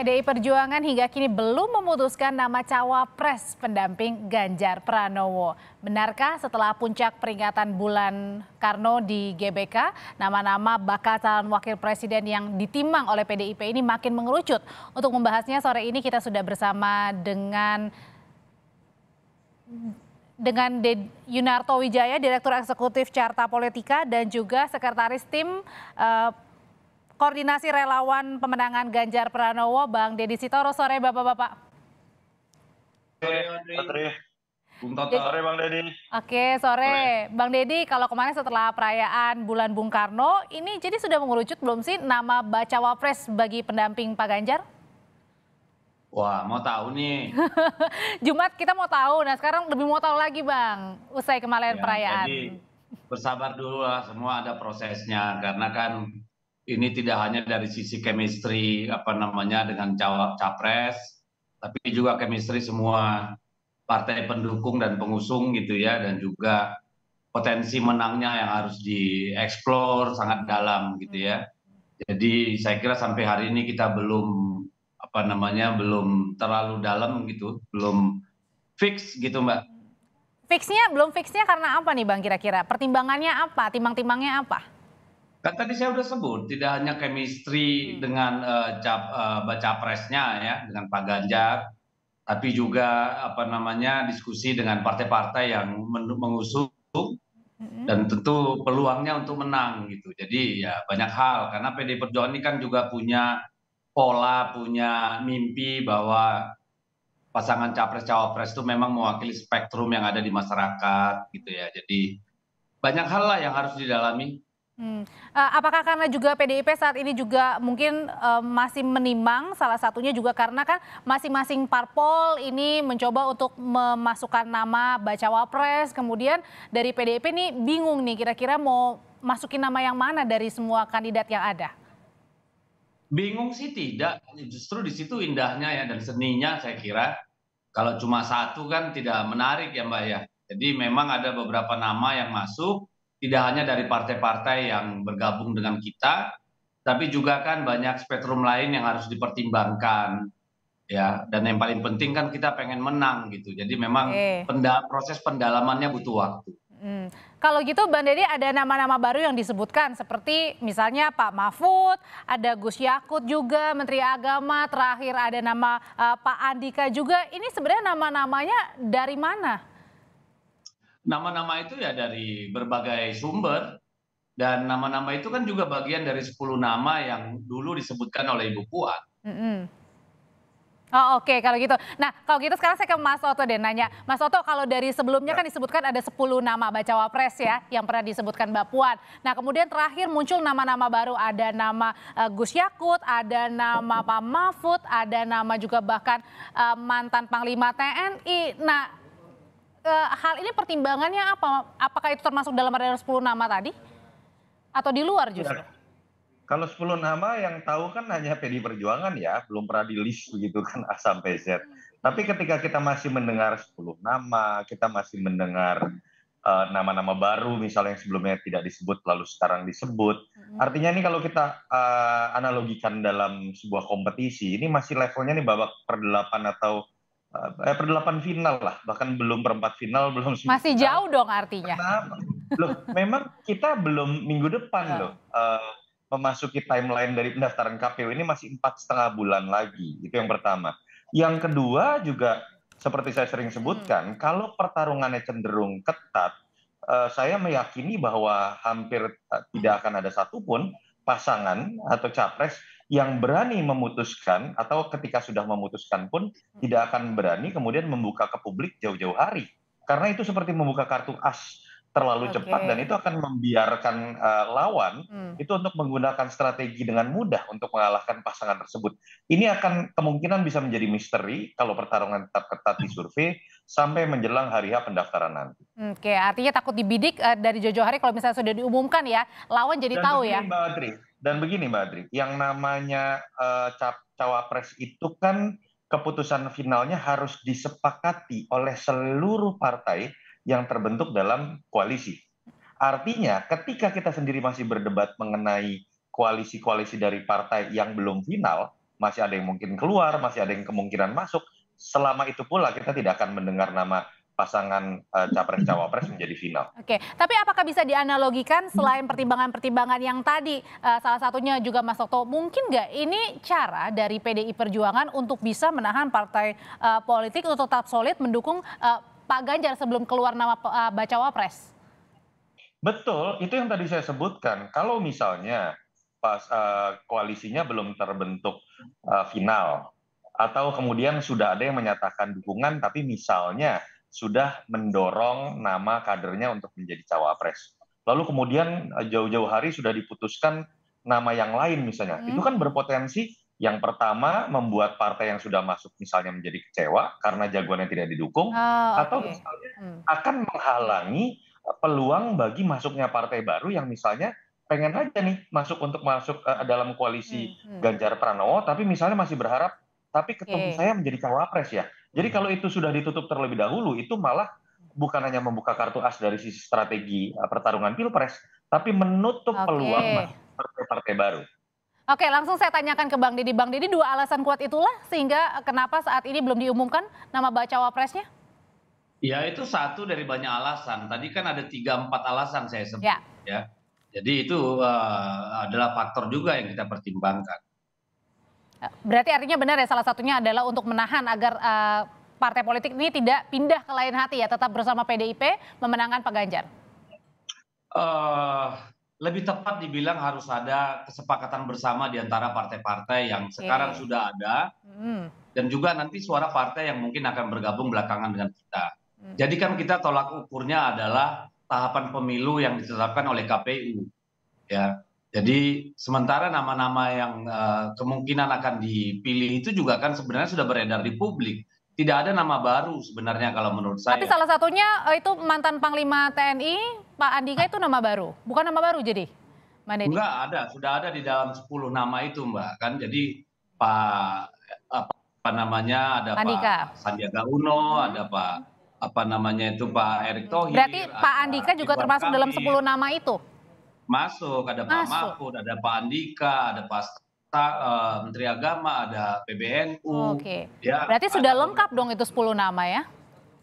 PDI Perjuangan hingga kini belum memutuskan nama cawapres pendamping Ganjar Pranowo. Benarkah setelah puncak peringatan bulan Karno di GBK, nama-nama bakal calon wakil presiden yang ditimbang oleh PDIP ini makin mengerucut? Untuk membahasnya sore ini kita sudah bersama dengan Yunarto Wijaya, Direktur Eksekutif Carta Politika dan juga Sekretaris Tim Koordinasi Relawan Pemenangan Ganjar Pranowo, Bang Deddy Sitoro. Sore Bapak-Bapak. Sore, Bung Toto, sore Bang Deddy. Oke, sore. Bang Deddy, kalau kemarin setelah perayaan bulan Bung Karno, ini jadi sudah mengerucut belum sih nama bacawa pres bagi pendamping Pak Ganjar? Wah, mau tahu nih. Jumat kita mau tahu, nah sekarang lebih mau tahu lagi Bang, usai kemarin perayaan. Jadi bersabar dulu lah, semua ada prosesnya. Karena kan ini tidak hanya dari sisi chemistry dengan capres, tapi juga chemistry semua partai pendukung dan pengusung gitu ya, dan juga potensi menangnya yang harus dieksplor sangat dalam gitu ya. Jadi saya kira sampai hari ini kita belum belum terlalu dalam gitu, belum fix gitu Mbak. Belum fixnya karena apa nih Bang kira-kira? Pertimbangannya apa? Timbang-timbangnya apa? Kan tadi saya udah sebut, tidak hanya chemistry dengan baca presnya ya, dengan Pak Ganjar, tapi juga diskusi dengan partai-partai yang mengusung dan tentu peluangnya untuk menang gitu. Jadi ya banyak hal, karena PDI Perjuangan ini kan juga punya pola, punya mimpi bahwa pasangan capres-cawapres itu memang mewakili spektrum yang ada di masyarakat gitu ya. Jadi banyak hal lah yang harus didalami. Apakah karena juga PDIP saat ini juga mungkin masih menimbang, salah satunya juga karena kan masing-masing parpol ini mencoba untuk memasukkan nama bacawa pres, kemudian dari PDIP nih bingung nih kira-kira mau masukin nama yang mana dari semua kandidat yang ada? Bingung sih tidak, justru di situ indahnya ya dan seninya saya kira. Kalau cuma satu kan tidak menarik ya Mbak ya. Jadi memang ada beberapa nama yang masuk, tidak hanya dari partai-partai yang bergabung dengan kita, tapi juga kan banyak spektrum lain yang harus dipertimbangkan ya. Dan yang paling penting kan kita pengen menang gitu. Jadi memang proses pendalamannya butuh waktu. Kalau gitu Bang Deddy ada nama-nama baru yang disebutkan seperti misalnya Pak Mahfud, ada Gus Yakut juga Menteri Agama, terakhir ada nama Pak Andika juga. Ini sebenarnya nama-namanya dari mana? Nama-nama itu ya dari berbagai sumber, dan nama-nama itu kan juga bagian dari 10 nama yang dulu disebutkan oleh Ibu Puan. Oh, oke, kalau gitu. Nah, kalau gitu sekarang saya ke Mas Toto deh nanya. Mas Toto, kalau dari sebelumnya kan disebutkan ada 10 nama bacawa pres ya yang pernah disebutkan Mbak Puan. Nah, kemudian terakhir muncul nama-nama baru, ada nama Gus Yakut, ada nama Pak Mahfud, ada nama juga bahkan mantan Panglima TNI. Nah, hal ini pertimbangannya apa? Apakah itu termasuk dalam radar 10 nama tadi? Atau di luar justru? Kalau 10 nama yang tahu kan hanya PDI Perjuangan ya, belum pernah di list begitu kan A sampai Z. Tapi ketika kita masih mendengar 10 nama, kita masih mendengar nama-nama baru misalnya yang sebelumnya tidak disebut lalu sekarang disebut. Artinya ini kalau kita analogikan dalam sebuah kompetisi, ini masih levelnya nih babak per-8 atau per-8 final lah, bahkan belum perempat final, belum semifinal. Masih jauh dong artinya. Kenapa? Loh, memang kita belum minggu depan loh. Memasuki timeline dari pendaftaran KPU ini masih 4,5 bulan lagi, itu yang pertama. Yang kedua juga seperti saya sering sebutkan, kalau pertarungannya cenderung ketat, saya meyakini bahwa hampir tidak akan ada satupun pasangan atau capres yang berani memutuskan atau ketika sudah memutuskan pun tidak akan berani kemudian membuka ke publik jauh-jauh hari. Karena itu seperti membuka kartu as terlalu cepat dan itu akan membiarkan lawan itu untuk menggunakan strategi dengan mudah untuk mengalahkan pasangan tersebut. Ini akan kemungkinan bisa menjadi misteri kalau pertarungan tetap ketat di survei sampai menjelang hari H pendaftaran nanti. Oke, artinya takut dibidik dari jauh-jauh hari kalau misalnya sudah diumumkan ya, lawan jadi tahu ya. Dan begini Mbak Adri, yang namanya cawapres itu kan keputusan finalnya harus disepakati oleh seluruh partai yang terbentuk dalam koalisi. Artinya ketika kita sendiri masih berdebat mengenai koalisi-koalisi dari partai yang belum final, masih ada yang mungkin keluar, masih ada yang kemungkinan masuk. Selama itu pula kita tidak akan mendengar nama pasangan capres-cawapres menjadi final. Oke, tapi apakah bisa dianalogikan selain pertimbangan-pertimbangan yang tadi, salah satunya juga Mas Toto, mungkin nggak ini cara dari PDI Perjuangan untuk bisa menahan partai politik untuk tetap solid mendukung Pak Ganjar sebelum keluar nama bacawa pres? Betul, itu yang tadi saya sebutkan. Kalau misalnya pas koalisinya belum terbentuk final, atau kemudian sudah ada yang menyatakan dukungan, tapi misalnya sudah mendorong nama kadernya untuk menjadi cawapres. Lalu kemudian jauh-jauh hari sudah diputuskan nama yang lain misalnya. Itu kan berpotensi yang pertama membuat partai yang sudah masuk misalnya menjadi kecewa karena jagoannya tidak didukung, Oh, atau oke. misalnya akan menghalangi peluang bagi masuknya partai baru yang misalnya pengen aja nih untuk masuk dalam koalisi Ganjar Pranowo, tapi misalnya masih berharap, tapi ketemu Oke. saya menjadi cawapres ya. Jadi kalau itu sudah ditutup terlebih dahulu, itu malah bukan hanya membuka kartu as dari sisi strategi pertarungan pilpres, tapi menutup peluang Oke. masuk partai-partai baru. Oke, langsung saya tanyakan ke Bang Deddy. Bang Deddy, dua alasan kuat itulah sehingga kenapa saat ini belum diumumkan nama bacawa presnya? Ya itu satu dari banyak alasan. Tadi kan ada 3-4 alasan saya sebut Ya. ya. Jadi itu adalah faktor juga yang kita pertimbangkan. Berarti artinya benar ya, salah satunya adalah untuk menahan agar partai politik ini tidak pindah ke lain hati ya, tetap bersama PDIP memenangkan Pak Ganjar. Lebih tepat dibilang harus ada kesepakatan bersama di antara partai-partai yang sekarang sudah ada, dan juga nanti suara partai yang mungkin akan bergabung belakangan dengan kita. Jadi kan kita tolak ukurnya adalah tahapan pemilu yang ditetapkan oleh KPU. Ya. Jadi sementara nama-nama yang kemungkinan akan dipilih itu juga kan sebenarnya sudah beredar di publik. Tidak ada nama baru sebenarnya kalau menurut saya. Tapi salah satunya itu mantan Panglima TNI, Pak Andika itu nama baru. Bukan nama baru jadi, Mbak Deddy? Enggak ada, sudah ada di dalam 10 nama itu Mbak. Kan jadi Pak apa namanya, ada Andika. Pak Sandiaga Uno, ada Pak Erick Thohir. Berarti Pak Andika juga termasuk dalam 10 nama itu? Masuk, ada Pak Mahfud, ada Pak Andika, ada Pak Menteri Agama, ada PBNU. Oke. Ya, berarti sudah lengkap dong itu 10 nama ya?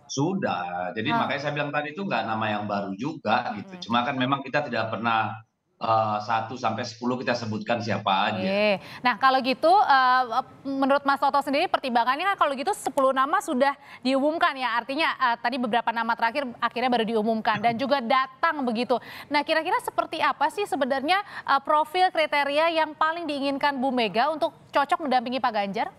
Sudah. Jadi makanya saya bilang tadi itu nggak nama yang baru juga gitu. Cuma kan memang kita tidak pernah 1 sampai 10 kita sebutkan siapa aja. Oke. Nah kalau gitu menurut Mas Toto sendiri pertimbangannya kan kalau gitu 10 nama sudah diumumkan ya. Artinya tadi beberapa nama terakhir akhirnya baru diumumkan dan juga datang begitu. Nah kira-kira seperti apa sih sebenarnya profil kriteria yang paling diinginkan Bu Mega untuk cocok mendampingi Pak Ganjar?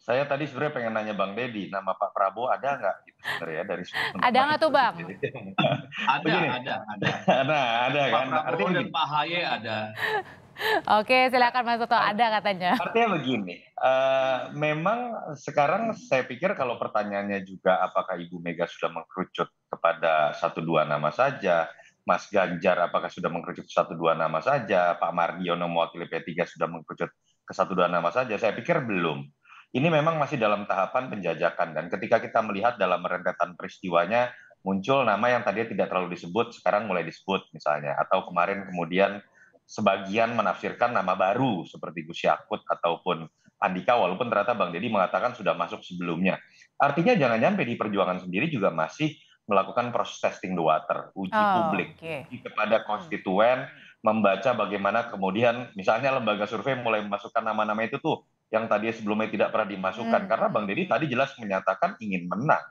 Saya tadi sebenarnya pengen nanya Bang Deddy, nama Pak Prabowo ada nggak gitu sebenarnya dari Ada nggak tuh Bang? Ada. Nah, ada Pak kan. Prabowo dan Pak Haye ada. Oke, silakan Mas Toto, ada katanya. Artinya begini, memang sekarang saya pikir kalau pertanyaannya juga apakah Ibu Mega sudah mengkerucut kepada 1-2 nama saja, Mas Ganjar apakah sudah mengkerucut 1-2 nama saja, Pak Mardiono mewakili P3 sudah mengkerucut ke 1-2 nama saja, saya pikir belum. Ini memang masih dalam tahapan penjajakan dan ketika kita melihat dalam rentetan peristiwanya muncul nama yang tadinya tidak terlalu disebut, sekarang mulai disebut misalnya, atau kemarin kemudian sebagian menafsirkan nama baru seperti Gus Yakut ataupun Andika, walaupun ternyata Bang Deddy mengatakan sudah masuk sebelumnya. Artinya jangan-jangan PDI Perjuangan sendiri juga masih melakukan proses testing the water, uji publik kepada konstituen, membaca bagaimana kemudian misalnya lembaga survei mulai memasukkan nama-nama itu tuh yang tadi sebelumnya tidak pernah dimasukkan, karena Bang Deddy tadi jelas menyatakan ingin menang.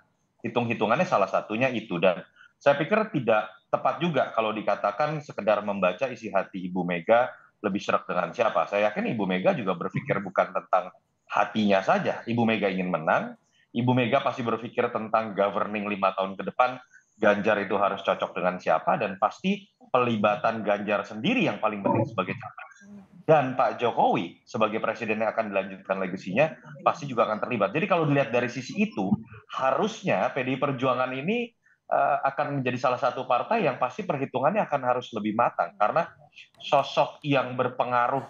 Hitung-hitungannya salah satunya itu, dan saya pikir tidak tepat juga kalau dikatakan sekedar membaca isi hati Ibu Mega lebih serak dengan siapa. Saya yakin Ibu Mega juga berpikir bukan tentang hatinya saja. Ibu Mega ingin menang, Ibu Mega pasti berpikir tentang governing 5 tahun ke depan, Ganjar itu harus cocok dengan siapa, dan pasti pelibatan Ganjar sendiri yang paling penting sebagai capres. Dan Pak Jokowi sebagai presiden yang akan dilanjutkan legasinya pasti juga akan terlibat. Jadi kalau dilihat dari sisi itu, harusnya PDI Perjuangan ini akan menjadi salah satu partai yang pasti perhitungannya akan harus lebih matang. Karena sosok yang berpengaruh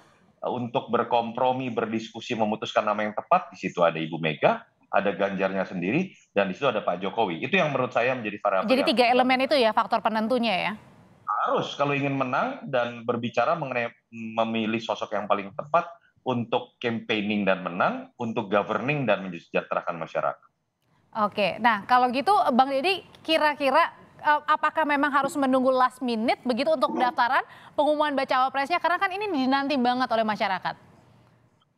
untuk berkompromi, berdiskusi, memutuskan nama yang tepat, di situ ada Ibu Mega, ada Ganjarnya sendiri, dan di situ ada Pak Jokowi. Itu yang menurut saya menjadi variabel. Jadi 3 elemen itu ya faktor penentunya ya? Harus kalau ingin menang dan berbicara mengenai memilih sosok yang paling tepat, untuk campaigning dan menang, untuk governing dan mensejahterakan masyarakat. Oke, nah kalau gitu Bang Deddy kira-kira apakah memang harus menunggu last minute begitu untuk pendaftaran pengumuman bacawa presnya karena kan ini dinanti banget oleh masyarakat?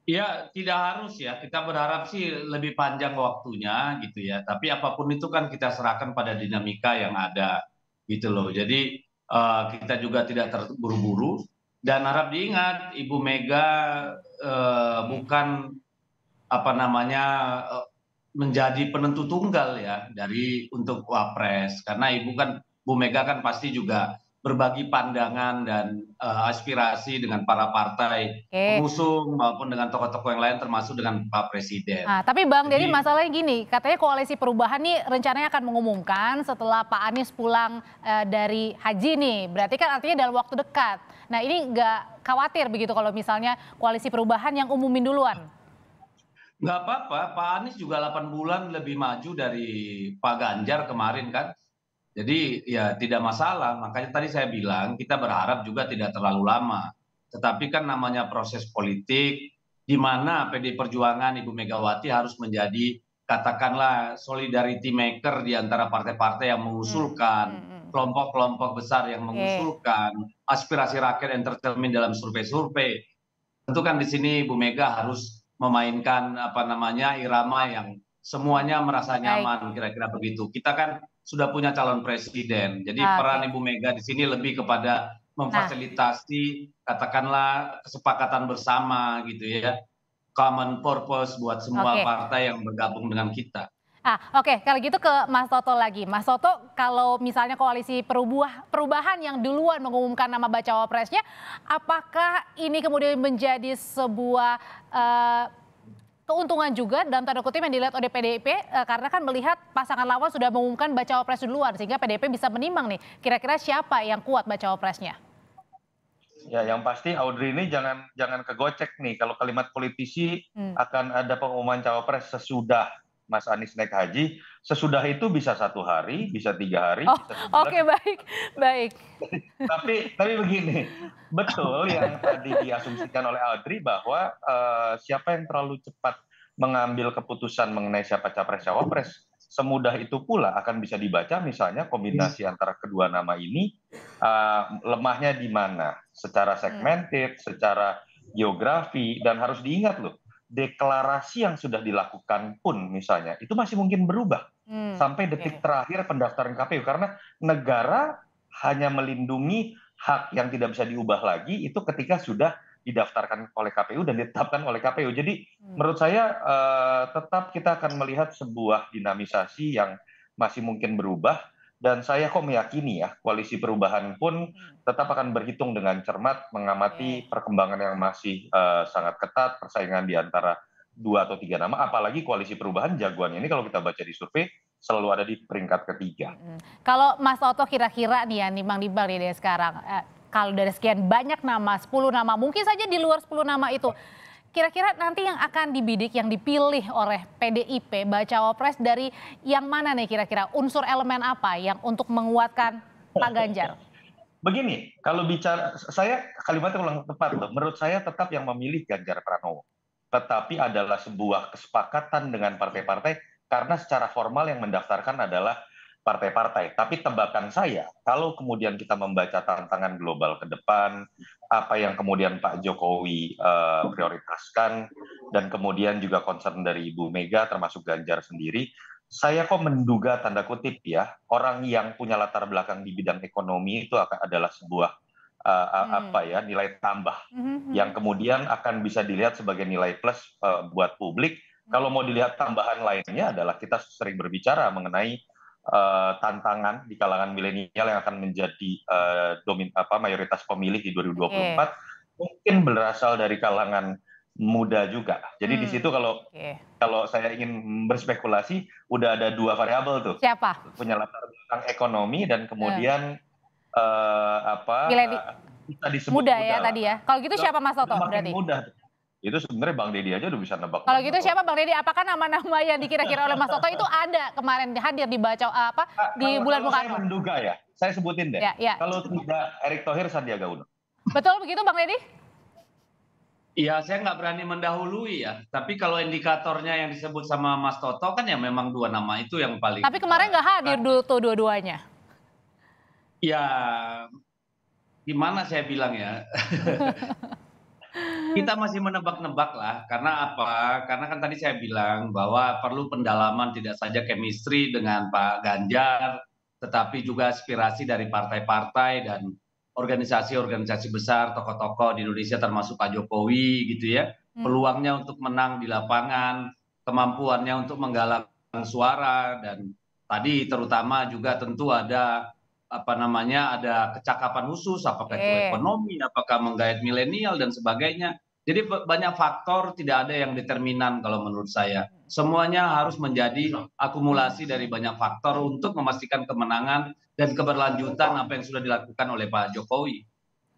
Ya, tidak harus ya. Kita berharap sih lebih panjang waktunya gitu ya. Tapi apapun itu kan kita serahkan pada dinamika yang ada gitu loh. Jadi kita juga tidak terburu-buru dan harap diingat Ibu Mega bukan apa namanya menjadi penentu tunggal ya dari untuk Wapres karena Ibu kan Bu Mega kan pasti juga berbagi pandangan dan aspirasi dengan para partai Oke. pengusung maupun dengan tokoh-tokoh yang lain termasuk dengan Pak Presiden. Nah, tapi Bang Deddy Jadi masalahnya gini, katanya koalisi perubahan nih rencananya akan mengumumkan setelah Pak Anies pulang dari haji nih. Berarti kan artinya dalam waktu dekat. Nah ini nggak khawatir begitu kalau misalnya koalisi perubahan yang umumin duluan? nggak apa-apa, Pak Anies juga 8 bulan lebih maju dari Pak Ganjar kemarin kan. Jadi ya tidak masalah, makanya tadi saya bilang kita berharap juga tidak terlalu lama. Tetapi kan namanya proses politik, di mana PD Perjuangan Ibu Megawati harus menjadi katakanlah solidarity maker di antara partai-partai yang mengusulkan, kelompok-kelompok besar yang Oke. mengusulkan, aspirasi rakyat yang tercermin dalam survei-survei. Tentu kan di sini Ibu Mega harus memainkan apa namanya irama yang semuanya merasa Baik. nyaman kira-kira begitu. Kita kan sudah punya calon presiden. Jadi Oke. peran Ibu Mega di sini lebih kepada Nah, memfasilitasi katakanlah kesepakatan bersama gitu ya. Common purpose buat semua oke. partai yang bergabung dengan kita. Oke, kalau gitu ke Mas Toto lagi. Mas Toto, kalau misalnya koalisi perubahan yang duluan mengumumkan nama bacawa presnya, apakah ini kemudian menjadi sebuah keuntungan juga dalam tanda kutip yang dilihat oleh PDIP karena kan melihat pasangan lawan sudah mengumumkan bacawa pres duluan sehingga PDIP bisa menimbang nih kira-kira siapa yang kuat bacawa presnya? Ya, yang pasti Audrey ini jangan kegocek nih. Kalau kalimat politisi akan ada pengumuman cawapres sesudah Mas Anies naik haji. Sesudah itu bisa 1 hari, bisa 3 hari, Oh, bisa sebulan. oke, baik, baik. Tapi begini, betul yang tadi diasumsikan oleh Audrey bahwa siapa yang terlalu cepat mengambil keputusan mengenai siapa capres cawapres, semudah itu pula akan bisa dibaca misalnya kombinasi antara kedua nama ini lemahnya di mana, secara segmented, secara geografi, dan harus diingat loh, deklarasi yang sudah dilakukan pun misalnya itu masih mungkin berubah sampai detik terakhir pendaftaran KPU karena negara hanya melindungi hak yang tidak bisa diubah lagi itu ketika sudah didaftarkan oleh KPU dan ditetapkan oleh KPU. Jadi menurut saya tetap kita akan melihat sebuah dinamisasi yang masih mungkin berubah dan saya kok meyakini ya koalisi perubahan pun tetap akan berhitung dengan cermat mengamati perkembangan yang masih sangat ketat persaingan di antara 2 atau 3 nama apalagi koalisi perubahan jagoannya ini kalau kita baca di survei selalu ada di peringkat ketiga. Kalau Mas Toto kira-kira nih ya nimbang-nimbang nih dari sekarang kalau dari sekian banyak nama 10 nama mungkin saja di luar 10 nama itu kira-kira nanti yang akan dibidik, yang dipilih oleh PDIP, bacawa pres dari yang mana nih kira-kira? Unsur elemen apa yang untuk menguatkan Pak Ganjar? Begini, kalau bicara, saya kalimatnya ulang tepat loh. Menurut saya tetap yang memilih Ganjar Pranowo. Tetapi adalah sebuah kesepakatan dengan partai-partai karena secara formal yang mendaftarkan adalah partai-partai. Tapi tebakan saya, kalau kemudian kita membaca tantangan global ke depan, apa yang kemudian Pak Jokowi prioritaskan, dan kemudian juga concern dari Ibu Mega termasuk Ganjar sendiri, saya kok menduga tanda kutip ya, orang yang punya latar belakang di bidang ekonomi itu adalah sebuah nilai tambah yang kemudian akan bisa dilihat sebagai nilai plus buat publik. Kalau mau dilihat tambahan lainnya adalah kita sering berbicara mengenai tantangan di kalangan milenial yang akan menjadi mayoritas pemilih di 2024 mungkin berasal dari kalangan muda juga. Jadi di situ kalau saya ingin berspekulasi udah ada 2 variabel tuh. Siapa? Punya latar belakang ekonomi dan kemudian bisa disebut muda ya tadi ya. Kalau gitu siapa Mas Toto berarti? Mudah. Itu sebenarnya Bang Deddy aja udah bisa nebak. Kalau gitu siapa Bang Deddy? Apakah nama-nama yang dikira-kira oleh Mas Toto itu ada kemarin hadir di di bulan Bung Karno? Saya menduga ya, saya sebutin deh. Ya. Kalau tidak Erick Thohir, Sandiaga Uno. Betul begitu Bang Deddy? Ya, saya nggak berani mendahului ya. Tapi kalau indikatornya yang disebut sama Mas Toto kan ya memang dua nama itu yang paling. Tapi kemarin nggak hadir dulu tuh dua-duanya. Ya, gimana saya bilang ya? Kita masih menebak-nebak lah. Karena apa? Karena kan tadi saya bilang bahwa perlu pendalaman tidak saja chemistry dengan Pak Ganjar, tetapi juga aspirasi dari partai-partai dan organisasi-organisasi besar, tokoh-tokoh di Indonesia termasuk Pak Jokowi gitu ya. Peluangnya untuk menang di lapangan, kemampuannya untuk menggalang suara, dan tadi terutama juga tentu ada ada kecakapan khusus, apakah itu ekonomi, apakah menggait milenial dan sebagainya. Jadi banyak faktor, tidak ada yang determinan kalau menurut saya. Semuanya harus menjadi akumulasi dari banyak faktor untuk memastikan kemenangan dan keberlanjutan apa yang sudah dilakukan oleh Pak Jokowi.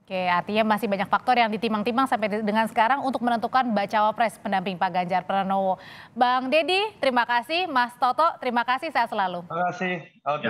Oke, artinya masih banyak faktor yang ditimang-timang sampai dengan sekarang untuk menentukan bacawa pres pendamping Pak Ganjar Pranowo. Bang Deddy, terima kasih. Mas Toto, terima kasih. Sehat selalu. Terima kasih, Audrey.